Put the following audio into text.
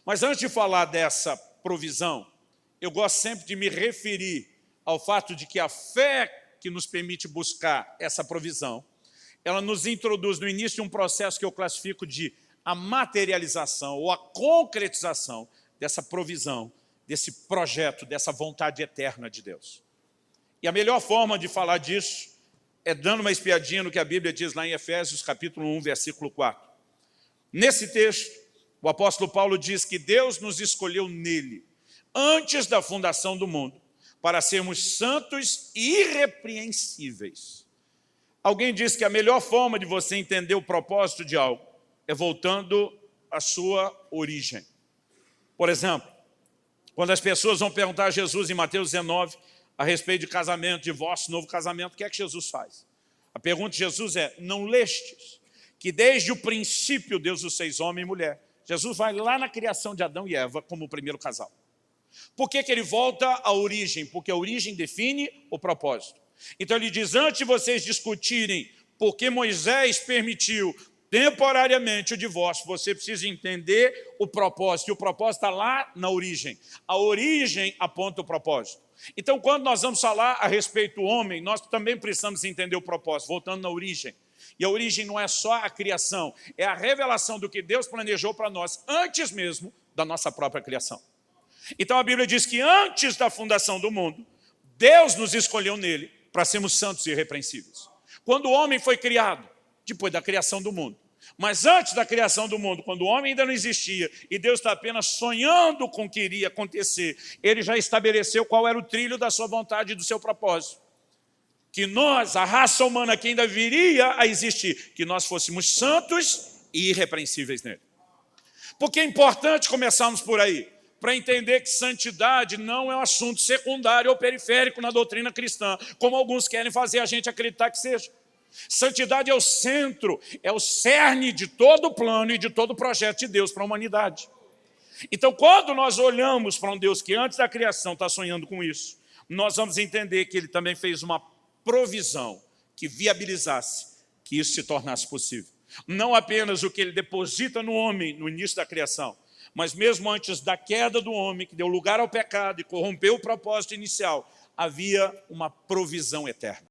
Mas antes de falar dessa provisão, eu gosto sempre de me referir ao fato de que a fé que nos permite buscar essa provisão, ela nos introduz no início de um processo que eu classifico de a materialização ou a concretização dessa provisão, desse projeto, dessa vontade eterna de Deus. E a melhor forma de falar disso é dando uma espiadinha no que a Bíblia diz lá em Efésios capítulo 1, versículo 4. Nesse texto, o apóstolo Paulo diz que Deus nos escolheu nele, antes da fundação do mundo, para sermos santos e irrepreensíveis. Alguém diz que a melhor forma de você entender o propósito de algo é voltando à sua origem. Por exemplo, quando as pessoas vão perguntar a Jesus em Mateus 19 a respeito de casamento, divórcio, novo casamento, o que é que Jesus faz? A pergunta de Jesus é, não lestes que desde o princípio Deus os fez homem e mulher? Jesus vai lá na criação de Adão e Eva como o primeiro casal. Por que ele volta à origem? Porque a origem define o propósito. Então ele diz, antes de vocês discutirem por que Moisés permitiu temporariamente o divórcio, você precisa entender o propósito. E o propósito está lá na origem. A origem aponta o propósito. Então quando nós vamos falar a respeito do homem, nós também precisamos entender o propósito, voltando na origem. E a origem não é só a criação, é a revelação do que Deus planejou para nós antes mesmo da nossa própria criação. Então a Bíblia diz que antes da fundação do mundo, Deus nos escolheu nele para sermos santos e irrepreensíveis. Quando o homem foi criado, depois da criação do mundo. Mas antes da criação do mundo, quando o homem ainda não existia, e Deus está apenas sonhando com o que iria acontecer, ele já estabeleceu qual era o trilho da sua vontade e do seu propósito. Que nós, a raça humana que ainda viria a existir, que nós fôssemos santos e irrepreensíveis nele. Porque é importante começarmos por aí, para entender que santidade não é um assunto secundário ou periférico na doutrina cristã, como alguns querem fazer a gente acreditar que seja. Santidade é o centro, é o cerne de todo o plano e de todo o projeto de Deus para a humanidade. Então, quando nós olhamos para um Deus que antes da criação está sonhando com isso, nós vamos entender que ele também fez uma provisão que viabilizasse que isso se tornasse possível. Não apenas o que ele deposita no homem no início da criação, mas mesmo antes da queda do homem, que deu lugar ao pecado e corrompeu o propósito inicial, havia uma provisão eterna.